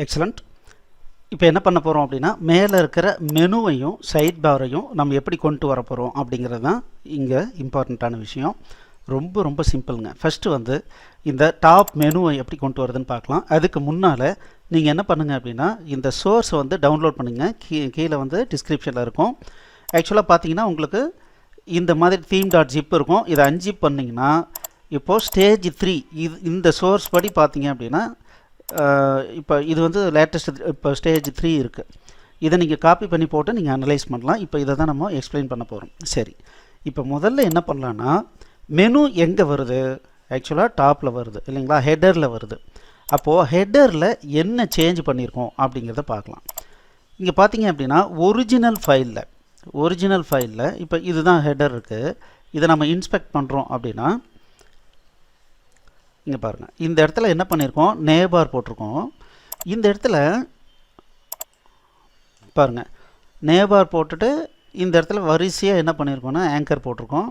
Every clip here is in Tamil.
எக்ஸலண்ட். இப்போ என்ன பண்ண போகிறோம் அப்படின்னா, மேலே இருக்கிற மெனுவையும் சைட் பாரையும் நம்ம எப்படி கொண்டு வர போகிறோம் அப்படிங்கிறது தான் இங்கே இம்பார்ட்டண்ட்டான விஷயம். ரொம்ப ரொம்ப சிம்பிளுங்க. ஃபஸ்ட்டு வந்து இந்த டாப் மெனுவை எப்படி கொண்டு வரதுன்னு பார்க்கலாம். அதுக்கு முன்னால் நீங்கள் என்ன பண்ணுங்கள் அப்படின்னா, இந்த சோர்ஸை வந்து டவுன்லோட் பண்ணுங்கள். கீழே வந்து டிஸ்கிரிப்ஷனில் இருக்கும். ஆக்சுவலாக பார்த்தீங்கன்னா உங்களுக்கு இந்த மாதிரி theme.zip இருக்கும். இதை அன்ஜிப் பண்ணிங்கன்னா இப்போது ஸ்டேஜ் 3 இந்த சோர்ஸ் படி பார்த்தீங்க அப்படின்னா இப்போ இது வந்து லேட்டஸ்ட் இப்போ ஸ்டேஜ் 3 இருக்குது. இதை நீங்கள் காப்பி பண்ணி போட்டு நீங்கள் அனலைஸ் பண்ணலாம். இப்போ இதை தான் நம்ம எக்ஸ்பிளைன் பண்ண போகிறோம். சரி, இப்போ முதல்ல என்ன பண்ணலான்னா, மெனு எங்கே வருது? ஆக்சுவலாக டாப்பில் வருது இல்லைங்களா, ஹெடரில் வருது. அப்போது ஹெடரில் என்ன சேஞ்ச் பண்ணியிருக்கோம் அப்படிங்கிறத பார்க்கலாம். இங்கே பார்த்தீங்க அப்படின்னா ஒரிஜினல் ஃபைலில் இப்போ இதுதான் ஹெடர் இருக்குது. இதை நம்ம இன்ஸ்பெக்ட் பண்ணுறோம் அப்படின்னா இங்கே பாருங்கள், இந்த இடத்துல என்ன பண்ணியிருக்கோம், நேபார் போட்டிருக்கோம். இந்த இடத்துல பாருங்கள், நேபார் போட்டுட்டு இந்த இடத்துல வரிசையாக என்ன பண்ணியிருக்கோன்னா ஆங்கர் போட்டிருக்கோம்.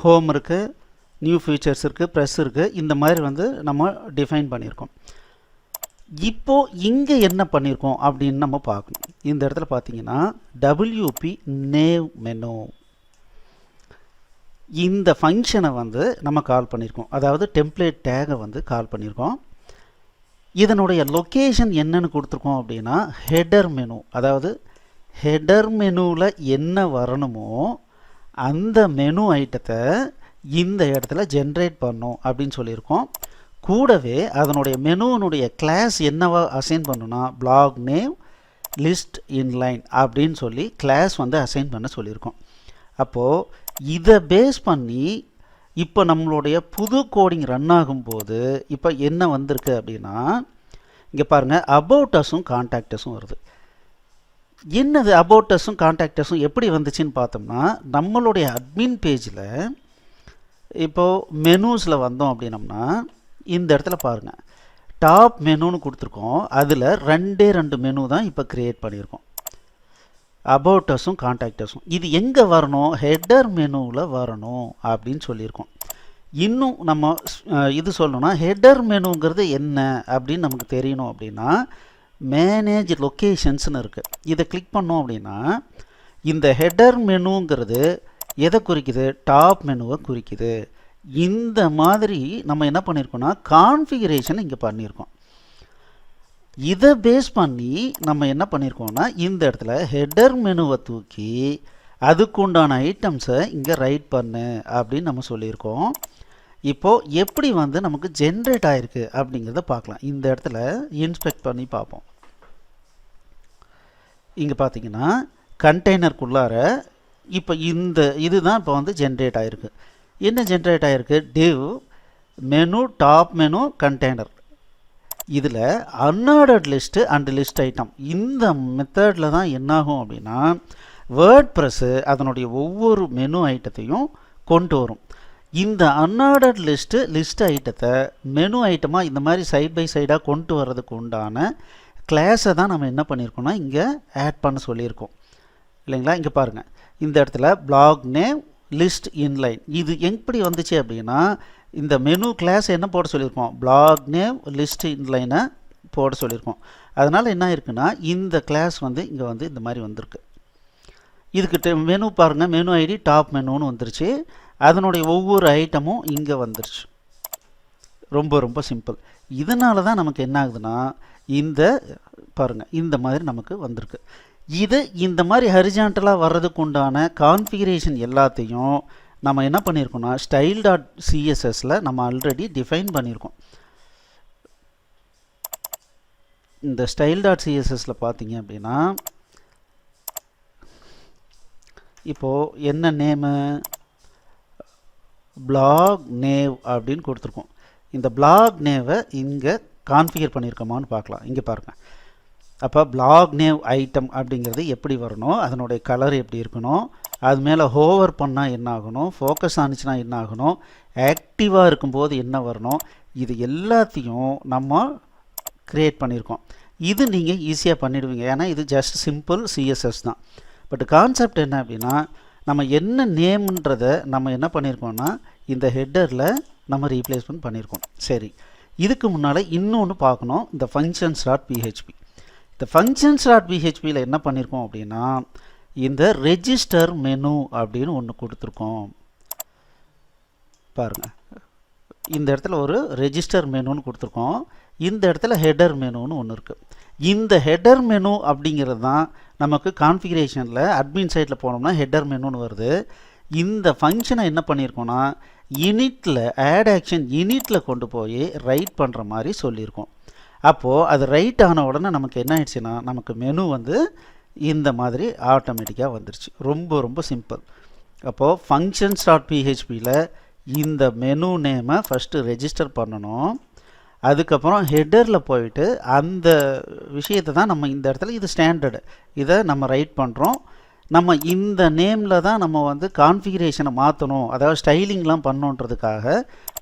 ஹோம் இருக்குது, நியூ ஃபீச்சர்ஸ் இருக்குது, ப்ரெஸ் இருக்குது. இந்த மாதிரி வந்து நம்ம டிஃபைன் பண்ணியிருக்கோம். இப்போது இங்கே என்ன பண்ணியிருக்கோம் அப்படின்னு நம்ம பார்க்கணும். இந்த இடத்துல பார்த்தீங்கன்னா WP நேவ் மெனு, இந்த ஃபங்க்ஷனை வந்து நம்ம கால் பண்ணியிருக்கோம். அதாவது டெம்ப்ளேட் டேகை வந்து கால் பண்ணியிருக்கோம். இதனுடைய லொக்கேஷன் என்னன்னு கொடுத்துருக்கோம் அப்படின்னா ஹெடர் மெனு. அதாவது ஹெடர் மெனுவில் என்ன வரணுமோ அந்த மெனு ஐட்டத்தை இந்த இடத்துல ஜென்ரேட் பண்ணும் அப்படின்னு சொல்லியிருக்கோம். கூடவே அதனுடைய மெனுனுடைய கிளாஸ் என்னவா அசைன் பண்ணுன்னா பிளாக் நேம் லிஸ்ட் இன்லைன் அப்படின்னு சொல்லி கிளாஸ் வந்து அசைன் பண்ண சொல்லியிருக்கோம். அப்போது இதை பேஸ் பண்ணி இப்போ நம்மளுடைய புது கோடிங் ரன் ஆகும்போது இப்போ என்ன வந்திருக்கு அப்படின்னா, இங்கே பாருங்கள், அபவுட் அஸும் கான்டாக்டஸும் வருது. என்னது அபவுட் அஸும் கான்டாக்டஸும் எப்படி வந்துச்சுன்னு பார்த்தோம்னா, நம்மளுடைய அட்மின் பேஜில் இப்போது மெனூஸில் வந்தோம் அப்படின்னம்னா இந்த இடத்துல பாருங்கள், டாப் மெனுன்னு கொடுத்துருக்கோம். அதில் 2 மெனு தான் இப்போ க்ரியேட் பண்ணியிருக்கோம், அபவுட் அஸும் கான்டாக்டஸும். இது எங்கே வரணும், ஹெடர் மெனுவில் வரணும் அப்படின்னு சொல்லியிருக்கோம். இன்னும் நம்ம இது சொல்லணும்னா ஹெடர் மெனுங்கிறது என்ன அப்படின்னு நமக்கு தெரியணும் அப்படின்னா மேனேஜ் லொக்கேஷன்ஸ்னு இருக்குது. இதை கிளிக் பண்ணோம் அப்படின்னா இந்த ஹெடர் மெனுங்கிறது எதை குறிக்குது, டாப் மெனுவை குறிக்குது. இந்த மாதிரி நம்ம என்ன பண்ணியிருக்கோம்னா கான்ஃபிகரேஷன் இங்கே பண்ணியிருக்கோம். இதை பேஸ் பண்ணி நம்ம என்ன பண்ணியிருக்கோம்னா இந்த இடத்துல ஹெடர் மெனுவை தூக்கி அதுக்குண்டான ஐட்டம்ஸை இங்கே ரைட் பண்ணு அப்படின்னு நம்ம சொல்லியிருக்கோம். இப்போது எப்படி வந்து நமக்கு ஜென்ரேட் ஆகிருக்கு அப்படிங்கிறத பார்க்கலாம். இந்த இடத்துல இன்ஸ்பெக்ட் பண்ணி பார்ப்போம். இங்கே பார்த்தீங்கன்னா கண்டெய்னருக்குள்ளார இப்போ இதுதான் இப்போ வந்து ஜென்ரேட் ஆகிருக்கு. என்ன ஜென்ரேட் ஆகிருக்கு, div menu top menu container. இதில் unordered list and list item இந்த மெத்தடில் தான் என்னாகும் அப்படின்னா வேர்ட்ப்ரெஸ்ஸு அதனுடைய ஒவ்வொரு மெனு ஐட்டத்தையும் கொண்டு வரும். இந்த அன்ஆர்டர்ட் லிஸ்ட் ஐட்டத்தை மெனு ஐட்டமாக இந்த மாதிரி சைட் பை சைடாக கொண்டு வர்றதுக்கு உண்டான கிளாஸை தான் நம்ம என்ன பண்ணியிருக்கோம்னா இங்கே ஆட் பண்ண சொல்லியிருக்கோம் இல்லைங்களா. இங்கே பாருங்கள், இந்த இடத்துல பிளாக் நேம் லிஸ்ட் இன்லைன் இது எப்படி வந்துச்சு அப்படின்னா இந்த மெனு கிளாஸ் என்ன போட சொல்லியிருக்கோம், பிளாக் நேம் லிஸ்ட் இன்லைனை போட சொல்லியிருக்கோம். அதனால் என்ன இருக்குன்னா இந்த கிளாஸ் வந்து இங்கே வந்து இந்த மாதிரி வந்திருக்கு. இதுக்கு மெனு பாருங்கள், மெனு ஐடி டாப் மெனுன்னு வந்துருச்சு. அதனுடைய ஒவ்வொரு ஐட்டமும் இங்கே வந்துருச்சு. ரொம்ப ரொம்ப சிம்பிள். இதனால தான் நமக்கு என்ன ஆகுதுன்னா இந்த பாருங்கள் இந்த மாதிரி நமக்கு வந்திருக்கு. இது இந்த மாதிரி ஹரிஜான்டலாக வர்றதுக்கு உண்டான கான்ஃபிகரேஷன் எல்லாத்தையும் நம்ம என்ன பண்ணியிருக்கோம்னா style.cssல நம்ம ஆல்ரெடி டிஃபைன் பண்ணியிருக்கோம். இந்த style.cssல பார்த்தீங்க அப்படின்னா இப்போது என்ன நேமு, பிளாக் நேவ் அப்படின்னு கொடுத்துருக்கோம். இந்த பிளாக் நேவை இங்கே கான்ஃபிகர் பண்ணியிருக்கோமான்னு பார்க்கலாம். இங்கே பாருங்கள், அப்போ பிளாக் நேவ் ஐட்டம் அப்படிங்கிறது எப்படி வரணும், அதனுடைய கலர் எப்படி இருக்கணும், அது மேலே ஹோவர் பண்ணால் என்ன ஆகணும், ஃபோக்கஸ் ஆனிச்சுன்னா என்ன ஆகணும், ஆக்டிவாக இருக்கும்போது என்ன வரணும், இது எல்லாத்தையும் நம்ம க்ரியேட் பண்ணியிருக்கோம். இது நீங்கள் ஈஸியாக பண்ணிடுவீங்க, ஏன்னா இது ஜஸ்ட் சிம்பிள் சிஎஸ்எஸ் தான். பட் கான்செப்ட் என்ன அப்படின்னா நம்ம என்ன நேம்ன்றதை நம்ம என்ன பண்ணியிருக்கோம்னா இந்த ஹெட்டரில் நம்ம ரீப்ளேஸ்மெண்ட் பண்ணியிருக்கோம். சரி, இதுக்கு முன்னால் இன்னொன்று பார்க்கணும், இந்த functions.php. இந்த functions.phpயில் என்ன பண்ணியிருக்கோம் அப்படின்னா இந்த ரெஜிஸ்டர் மெனு அப்படின்னு ஒன்று கொடுத்துருக்கோம். பாருங்கள், இந்த இடத்துல ஒரு ரெஜிஸ்டர் மெனுன்னு கொடுத்துருக்கோம். இந்த இடத்துல ஹெடர் மெனுன்னு ஒன்று இருக்குது. இந்த ஹெடர் மெனு அப்படிங்கிறது தான் நமக்கு கான்ஃபிகரேஷனில் அட்மின் சைட்டில் போனோம்னா ஹெடர் மெனுன்னு வருது. இந்த ஃபங்க்ஷனை என்ன பண்ணியிருக்கோன்னா யூனிட்டில் ஆட் ஆக்ஷன் யூனிட்டில் கொண்டு போய் ரைட் பண்ணுற மாதிரி சொல்லியிருக்கோம். அப்போது அது ரைட் ஆன உடனே நமக்கு என்ன ஆயிடுச்சுன்னா நமக்கு மெனு வந்து இந்த மாதிரி ஆட்டோமேட்டிக்காக வந்துருச்சு. ரொம்ப ரொம்ப சிம்பிள். அப்போது functions.phpயில் இந்த மெனு நேமை ஃபஸ்ட்டு ரெஜிஸ்டர் பண்ணணும். அதுக்கப்புறம் ஹெடரில் போயிட்டு அந்த விஷயத்தை தான் நம்ம இந்த இடத்துல இது ஸ்டாண்டர்டு, இதை நம்ம ரைட் பண்ணுறோம். நம்ம இந்த நேமில் தான் நம்ம வந்து கான்ஃபிகரேஷனை மாற்றணும், அதாவது ஸ்டைலிங்லாம் பண்ணோன்றதுக்காக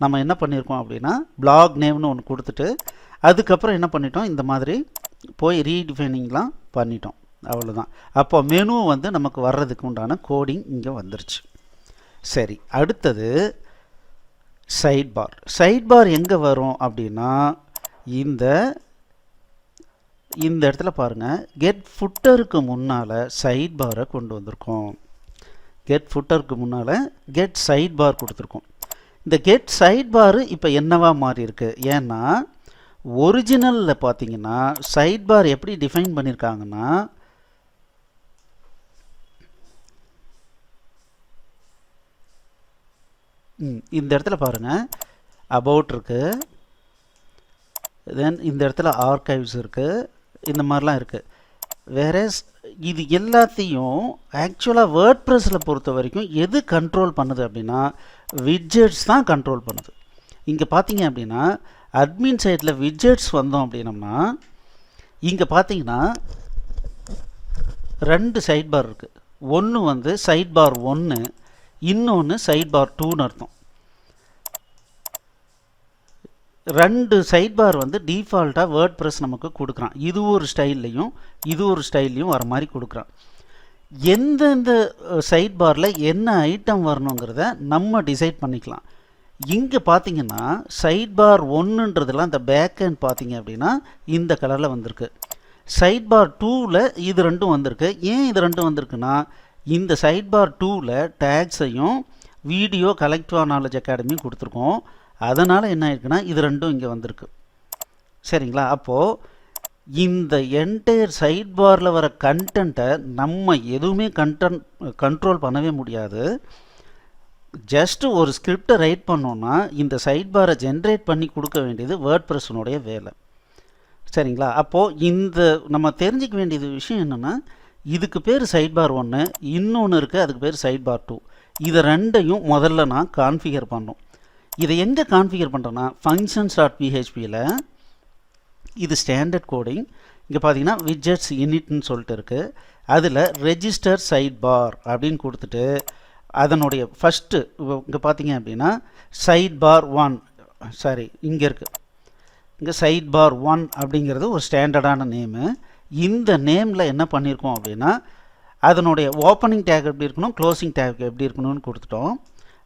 நம்ம என்ன பண்ணியிருக்கோம் அப்படின்னா பிளாக் நேம்னு ஒன்று கொடுத்துட்டு அதுக்கப்புறம் என்ன பண்ணிட்டோம், இந்த மாதிரி போய் ரீடிஃபைனிங்லாம் பண்ணிட்டோம். அவ்வளோதான். அப்போ மெனு வந்து நமக்கு வர்றதுக்கு உண்டான கோடிங் இங்கே வந்துருச்சு. சரி, அடுத்தது சைட் பார். சைட் பார் எங்கே வரும் அப்படின்னா இந்த இடத்துல பாருங்கள், கெட் ஃபுட்டருக்கு முன்னால் சைட் பாரை கொண்டு வந்திருக்கோம். கெட் ஃபுட்டருக்கு முன்னால் கெட் சைட் பார் கொடுத்துருக்கோம். இந்த கெட் சைட் பார் இப்போ என்னவா மாறி இருக்கு? ஏன்னா ஒரிஜினலில் பார்த்தீங்கன்னா சைட் பார் எப்படி டிஃபைன் பண்ணியிருக்காங்கன்னா இந்த இடத்துல பாருங்கள் அபவுட் இருக்குது, தென் இந்த இடத்துல ஆர்கைவ்ஸ் இருக்குது, இந்த மாதிரிலாம் இருக்குது. வேற இது எல்லாத்தையும் ஆக்சுவலாக வேர்ட்ப்ரெஸ்ஸில் பொறுத்த வரைக்கும் எது கண்ட்ரோல் பண்ணுது அப்படின்னா விட்ஜெட்ஸ் தான் கண்ட்ரோல் பண்ணுது. இங்கே பார்த்தீங்க அப்படின்னா அட்மின் சைட்டில் விட்ஜெட்ஸ் வந்தோம் அப்படின்னம்னா இங்கே பார்த்தீங்கன்னா 2 சைட் பார் இருக்குது. ஒன்று வந்து சைட் பார் 1, இன்னொன்று சைட் பார் 2ன்னு அர்த்தம். 2 சைட் பார் வந்து டிஃபால்ட்டாக வேர்ட்ப்ரெஸ் நமக்கு கொடுக்குறான். இது ஒரு ஸ்டைல்லையும் இது ஒரு ஸ்டைல்லையும் வர மாதிரி கொடுக்குறான். எந்தெந்த சைட் பாரில் என்ன ஐட்டம் வரணுங்கிறத நம்ம டிசைட் பண்ணிக்கலாம். இங்கே பார்த்தீங்கன்னா சைட் பார் 1ன்றதுலாம் இந்த பேக் எண்ட் பார்த்தீங்க அப்படின்னா இந்த கலரில் வந்திருக்கு. சைட் பார் 2ல் இது ரெண்டும் வந்திருக்கு. ஏன் இது ரெண்டும் வந்திருக்குன்னா இந்த சைட் பார் 2ல் டேக்ஸையும் வீடியோ கலெக்டிவா நாலேஜ் அகாடமியும் கொடுத்துருக்கோம். அதனால் என்ன ஆயிருக்குன்னா இது ரெண்டும் இங்கே வந்திருக்கு. சரிங்களா? அப்போது இந்த என்டையர் சைட் பாரில் வர கண்டென்ட்டை நம்ம எதுவுமே கண்ட்ரோல் பண்ணவே முடியாது. ஜஸ்ட்டு ஒரு ஸ்கிரிப்டை ரைட் பண்ணோன்னா இந்த சைட் பாரை ஜென்ரேட் பண்ணி கொடுக்க வேண்டியது வேர்ட்ப்ரெஸ்ஸினுடைய வேலை. சரிங்களா? அப்போது இந்த நம்ம தெரிஞ்சிக்க வேண்டியது விஷயம் என்னென்னா இதுக்கு பேர் சைட் பார் 1, இன்னொன்று இருக்குது அதுக்கு பேர் சைட் பார் 2. இதை ரெண்டையும் முதல்ல நான் கான்ஃபிகர் பண்ணோம். இதை எங்கே கான்ஃபிகர் பண்ணுறேன்னா functions.phpயில் இது ஸ்டாண்டர்ட் கோடிங். இங்கே பார்த்தீங்கன்னா widgets initன்னு சொல்லிட்டு இருக்குது. அதில் ரெஜிஸ்டர் சைட் பார் அப்படின்னு கொடுத்துட்டு அதனுடைய ஃபஸ்ட்டு இங்கே பார்த்தீங்க அப்படின்னா சைட் பார் 1, சாரி இங்கே இருக்குது, இங்கே சைட் பார் 1 அப்படிங்கிறது ஒரு ஸ்டாண்டர்டான நேமு. இந்த நேமில் என்ன பண்ணியிருக்கோம் அப்படின்னா அதனுடைய ஓப்பனிங் டேக் எப்படி இருக்கணும், க்ளோசிங் டேக் எப்படி இருக்கணும்னு கொடுத்துட்டோம்.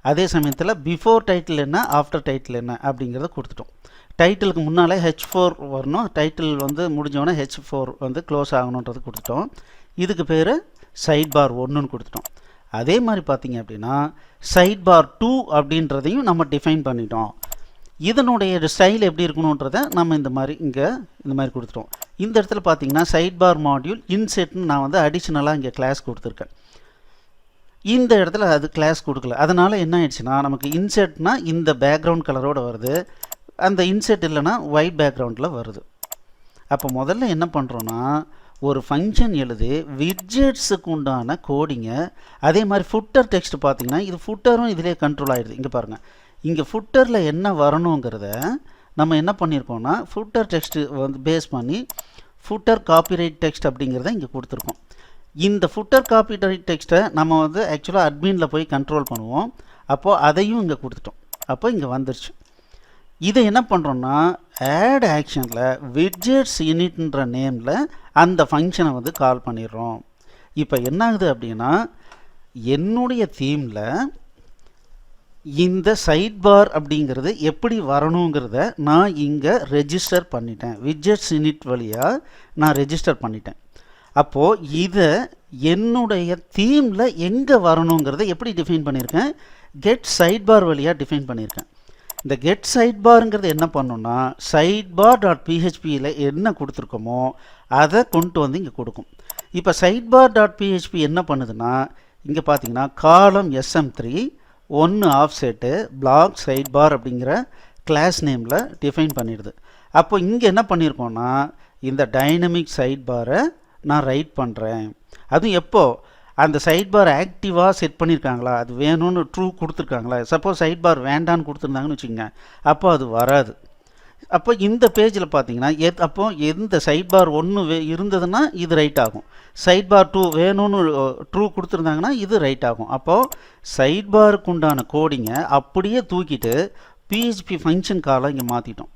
அதே சமயத்தில் பிஃபோர் டைட்டில் என்ன, ஆஃப்டர் டைட்டில் என்ன அப்படிங்கிறத கொடுத்துட்டோம். டைட்டிலுக்கு முன்னாலே H4 வரணும், டைட்டில் வந்து முடிஞ்சோடனே H4 வந்து க்ளோஸ் ஆகணுன்றது கொடுத்துட்டோம். இதுக்கு பேர் சைட் பார் 1ன்னு கொடுத்துட்டோம். அதே மாதிரி பார்த்தீங்க அப்படின்னா சைட் பார் 2 அப்படின்றதையும் நம்ம டிஃபைன் பண்ணிட்டோம். இதனுடைய ஸ்டைல் எப்படி இருக்கணுன்றதை நம்ம இந்த மாதிரி கொடுத்துட்டோம். இந்த இடத்துல பார்த்தீங்கன்னா சைட் பார் மாடியூல் இன்செட்னு நான் வந்து அடிஷ்னலாக இங்கே கிளாஸ் கொடுத்துருக்கேன். இந்த இடத்துல அது கிளாஸ் கொடுக்கல. அதனால் என்ன ஆயிடுச்சுன்னா நமக்கு இன்செட்னா இந்த பேக்ரவுண்ட் கலரோடு வருது, அந்த இன்செட் இல்லைன்னா ஒயிட் பேக்ரவுண்டில் வருது. அப்போ முதல்ல என்ன பண்ணுறோன்னா ஒரு ஃபங்க்ஷன் எழுதி விட்ஜெட்ஸுக்கு உண்டான கோடிங்கை, அதே மாதிரி ஃபுட்டர் டெக்ஸ்ட் பார்த்திங்கன்னா இது ஃபுட்டரும் இதிலே கண்ட்ரோல் ஆகிடுது. இங்கே பாருங்கள், இங்கே ஃபுட்டரில் என்ன வரணுங்கிறத நம்ம என்ன பண்ணியிருக்கோம்னா ஃபுட்டர் டெக்ஸ்ட்டு வந்து பேஸ் பண்ணி ஃபுட்டர் காப்பிரைட் டெக்ஸ்ட் அப்படிங்கிறத இங்கே கொடுத்துருக்கோம். இந்த ஃபுட்டர் காப்பிரைட் டெக்ஸ்ட்டை நம்ம வந்து ஆக்சுவலாக அட்மினில் போய் கண்ட்ரோல் பண்ணுவோம். அப்போது அதையும் இங்கே கொடுத்துட்டோம். அப்போ இங்கே வந்துருச்சு. இதை என்ன பண்ணுறோன்னா ஆட் ஆக்ஷனில் widgets initன்ற நேமில் அந்த ஃபங்க்ஷனை வந்து கால் பண்ணிடுறோம். இப்போ என்ன ஆகுது அப்படின்னா என்னுடைய தீமில் இந்த சைட் பார் அப்படிங்கிறது எப்படி வரணுங்கிறத நான் இங்கே ரெஜிஸ்டர் பண்ணிட்டேன். விட்ஜெட்ஸ் இனிட் வழியாக நான் ரெஜிஸ்டர் பண்ணிட்டேன். அப்போது இதை என்னுடைய தீமில் எங்கே வரணுங்கிறத எப்படி டிஃபைன் பண்ணியிருக்கேன்? கெட் சைட் பார் வழியாக டிஃபைன் பண்ணியிருக்கேன். இந்த கெட் சைட் பார்ங்கிறது என்ன பண்ணுன்னா சைட் பார் டாட் பிஹெச்பியில் என்ன கொடுத்துருக்கோமோ அதை கொண்டு வந்து இங்கே கொடுக்கும். இப்போ சைட் பார் டாட் பிஹெச்பி என்ன பண்ணுதுன்னா இங்கே பார்த்தீங்கன்னா காலம் SM3 1 ஆஃப்செட்டு பிளாக் சைட் பார் அப்படிங்கிற கிளாஸ் நேமில் டிஃபைன் பண்ணிடுது. அப்போ இங்கே என்ன பண்ணியிருக்கோன்னா இந்த டைனமிக் சைட் பாரை நான் ரைட் பண்ணுறேன். அதுவும் எப்போது அந்த சைட் பார் ஆக்டிவாக செட் பண்ணியிருக்காங்களா, அது வேணும்னு ட்ரூ கொடுத்துருக்காங்களா. சப்போஸ் சைட் பார் வேண்டான்னு கொடுத்துருந்தாங்கன்னு வச்சுக்கோங்க, அப்போ அது வராது. அப்போ இந்த பேஜில் பார்த்தீங்கன்னா அப்போ எந்த சைட் பார் 1 இருந்ததுன்னா இது ரைட் ஆகும். சைட் பார் 2 வேணும்னு ட்ரூ கொடுத்துருந்தாங்கன்னா இது ரைட் ஆகும். அப்போது சைட் பாருக்கு உண்டான கோடிங்கை அப்படியே தூக்கிட்டு பிஹெச்பி ஃபங்க்ஷன் காலை இங்கே மாற்றிட்டோம்.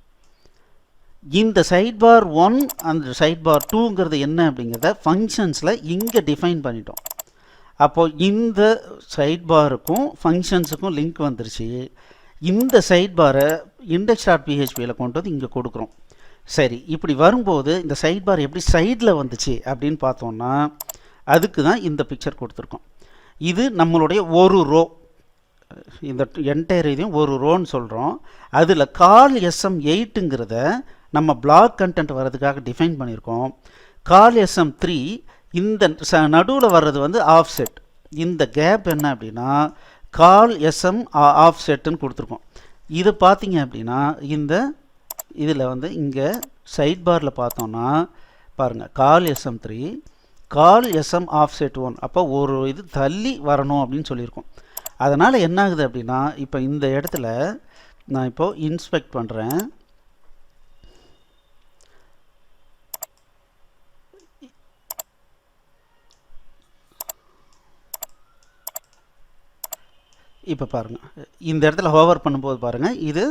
இந்த சைட் பார் 1 அந்த சைட் பார் 2ங்கிறது என்ன அப்படிங்கிறத ஃபங்க்ஷன்ஸில் இங்கே டிஃபைன் பண்ணிட்டோம். அப்போது இந்த சைட் பாருக்கும் ஃபங்க்ஷன்ஸுக்கும் லிங்க் வந்துருச்சு. இந்த சைட் பாரை இண்டெக்ஸ் டாட் பிஹெச்பியில் கொண்டு வந்து இங்கே கொடுக்குறோம். சரி, இப்படி வரும்போது இந்த சைட் பார் எப்படி சைடில் வந்துச்சு அப்படின்னு பார்த்தோன்னா அதுக்கு தான் இந்த பிக்சர் கொடுத்துருக்கோம். இது நம்மளுடைய ஒரு ரோ, இந்த என்டையர் இதையும் ஒரு ரோன்னு சொல்கிறோம். அதில் கால் SM8ங்கிறத நம்ம பிளாக் கண்டென்ட் வர்றதுக்காக டிஃபைன் பண்ணியிருக்கோம். கால் SM3 இந்த நடுவில் வர்றது வந்து ஆஃப்செட். இந்த கேப் என்ன அப்படின்னா கால் SM ஆஃப்செட்டுன்னு கொடுத்துருக்கோம். இது பார்த்தீங்க அப்படின்னா இந்த இதில் வந்து இங்கே சைட் பாரில் பார்த்தோன்னா பாருங்கள் கால் SM3 கால் SM ஆஃப்செட் 1. அப்போ ஒரு இது தள்ளி வரணும் அப்படின்னு சொல்லியிருக்கோம். அதனால் என்ன ஆகுது அப்படின்னா இப்போ இந்த இடத்துல நான் இப்போது இன்ஸ்பெக்ட் பண்ணுறேன். இப்போ பாருங்கள், இந்த இடத்துல ஹோவர் பண்ணும்போது பாருங்கள் இது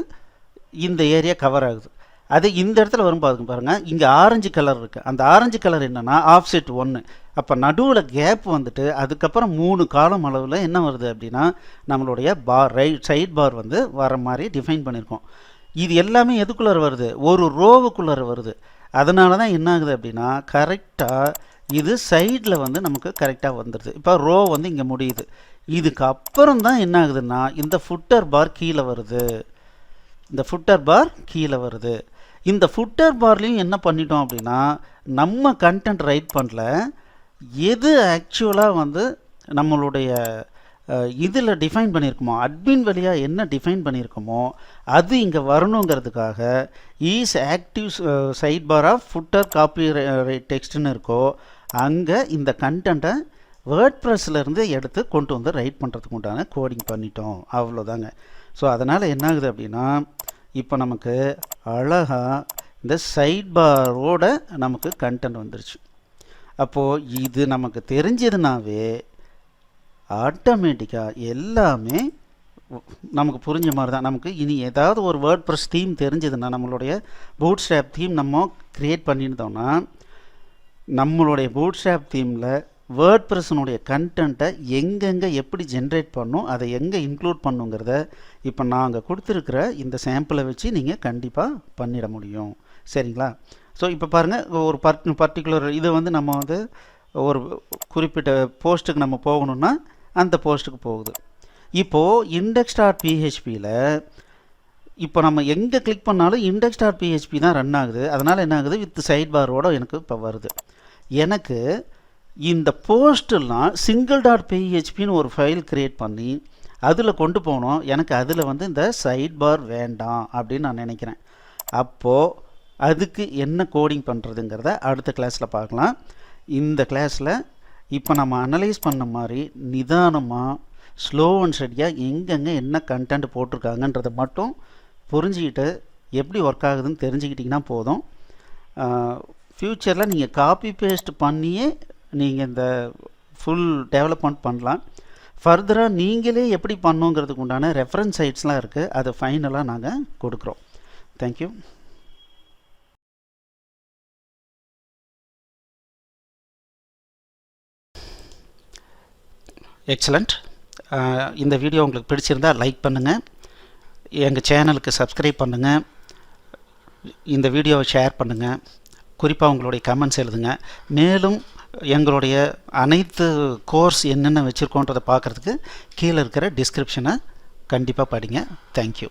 இந்த ஏரியா கவர் ஆகுது. அது இந்த இடத்துல வரும் பாருங்கள், இங்கே ஆரஞ்சு கலர் இருக்குது. அந்த ஆரஞ்சு கலர் என்னென்னா ஆஃப்செட் 1. அப்போ நடுவில் கேப் வந்துட்டு அதுக்கப்புறம் 3 காலம் அளவில் என்ன வருது அப்படின்னா நம்மளுடைய பார் சைட் பார் வந்து வர மாதிரி டிஃபைன் பண்ணியிருக்கோம். இது எல்லாமே எதுக்குள்ளே வருது? ஒரு ரோவுக்குள்ளே வருது. அதனால தான் என்ன ஆகுது அப்படின்னா கரெக்டாக இது சைடில் வந்து நமக்கு கரெக்டாக வந்துடுது. இப்போ ரோ வந்து இங்கே முடியுது. இதுக்கு அப்புறம் தான் என்ன ஆகுதுன்னா இந்த ஃபுட்டர் பார் கீழே வருது. இந்த ஃபுட்டர் பார் கீழே வருது. இந்த ஃபுட்டர் பார்லையும் என்ன பண்ணிட்டோம் அப்படின்னா நம்ம கண்டென்ட் ரைட் பண்ணல, எது ஆக்சுவலாக வந்து நம்மளுடைய இதில் டிஃபைன் பண்ணியிருக்கோமோ அட்மின் வழியாக என்ன டிஃபைன் பண்ணியிருக்கோமோ அது இங்கே வரணுங்கிறதுக்காக is active side bar of footer copyright டெக்ஸ்ட்னு இருக்கோ அங்கே இந்த கண்டென்ட்டை வேர்ட்ப்ரெஸ்லேருந்து எடுத்து கொண்டு வந்து ரைட் பண்ணுறதுக்கு உண்டான கோடிங் பண்ணிட்டோம். அவ்வளோதாங்க. ஸோ அதனால் என்ன ஆகுது அப்படின்னா இப்போ நமக்கு அழகாக இந்த சைட் பாரோட நமக்கு கண்டென்ட் வந்துருச்சு. அப்போது இது நமக்கு தெரிஞ்சதுனாவே ஆட்டோமேட்டிக்காக எல்லாமே நமக்கு புரிஞ்ச மாதிரி தான். நமக்கு இனி ஏதாவது ஒரு வேர்ட்ப்ரெஸ் தீம் தெரிஞ்சதுன்னா நம்மளுடைய பூட்ஸ்ட்ராப் தீம் நம்ம க்ரியேட் பண்ணியிருந்தோம்னா நம்மளுடைய பூட்ஸ்ட்ராப் தீமில் வேர்ட்ப்ரெஸ்ஸினுடைய கண்டென்ட்டை எங்கெங்கே எப்படி ஜென்ரேட் பண்ணும், அதை எங்கே இன்க்ளூட் பண்ணுங்கிறத இப்போ நாங்கள் கொடுத்துருக்கிற இந்த சாம்பிளை வச்சு நீங்கள் கண்டிப்பாக பண்ணிட முடியும். சரிங்களா? ஸோ இப்போ பாருங்கள், ஒரு பர்டிகுலர் இதை வந்து நம்ம வந்து ஒரு குறிப்பிட்ட போஸ்ட்டுக்கு நம்ம போகணுன்னா அந்த போஸ்ட்டுக்கு போகுது. இப்போது இண்டெக்ஸ் டாட் பிஹெச்பியில் இப்போ நம்ம எங்கே கிளிக் பண்ணாலும் இண்டெக்ஸ் டாட் பிஹெச்பி தான் ரன் ஆகுது. அதனால் என்ன ஆகுது, வித் சைட் பாரோட எனக்கு இப்போ வருது. எனக்கு இந்த போஸ்டெல்லாம் சிங்கிள் டாட் பிஹெச்பின்னு ஒரு ஃபைல் க்ரியேட் பண்ணி அதில் கொண்டு போகணும். எனக்கு அதில் வந்து இந்த சைட் பார் வேண்டாம் அப்படின்னு நான் நினைக்கிறேன். அப்போது அதுக்கு என்ன கோடிங் பண்ணுறதுங்கிறத அடுத்த கிளாஸில் பார்க்கலாம். இந்த கிளாஸில் இப்போ நம்ம அனலைஸ் பண்ண மாதிரி நிதானமாக ஸ்லோ அண்ட் ஸ்டடியாக எங்கெங்கே என்ன கண்டென்ட் போட்டிருக்காங்கன்றதை மட்டும் புரிஞ்சுக்கிட்டு எப்படி ஒர்க் ஆகுதுன்னு தெரிஞ்சுக்கிட்டிங்கன்னா போதும். ஃப்யூச்சரில் நீங்கள் காப்பி பேஸ்ட் பண்ணியே நீங்கள் இந்த ஃபுல் டெவலப்மெண்ட் பண்ணலாம். ஃபர்தராக நீங்களே எப்படி பண்ணுங்கிறதுக்கு உண்டான ரெஃபரன்ஸ் சைட்ஸ்லாம் இருக்குது. அதை ஃபைனலாக நாங்கள் கொடுக்குறோம். தேங்க்யூ. எக்ஸலண்ட். இந்த வீடியோ உங்களுக்கு பிடிச்சிருந்தால் லைக் பண்ணுங்கள், எங்கள் சேனலுக்கு சப்ஸ்கிரைப் பண்ணுங்கள், இந்த வீடியோவை ஷேர் பண்ணுங்கள், குறிப்பாக உங்களுடைய கமெண்ட்ஸ் எழுதுங்க. மேலும் எங்களுடைய அனைத்து கோர்ஸ் என்னென்ன வச்சுருக்கோன்றதை பார்க்குறதுக்கு கீழே இருக்கிற டிஸ்கிரிப்ஷனை கண்டிப்பாக படிங்க. தேங்க்யூ.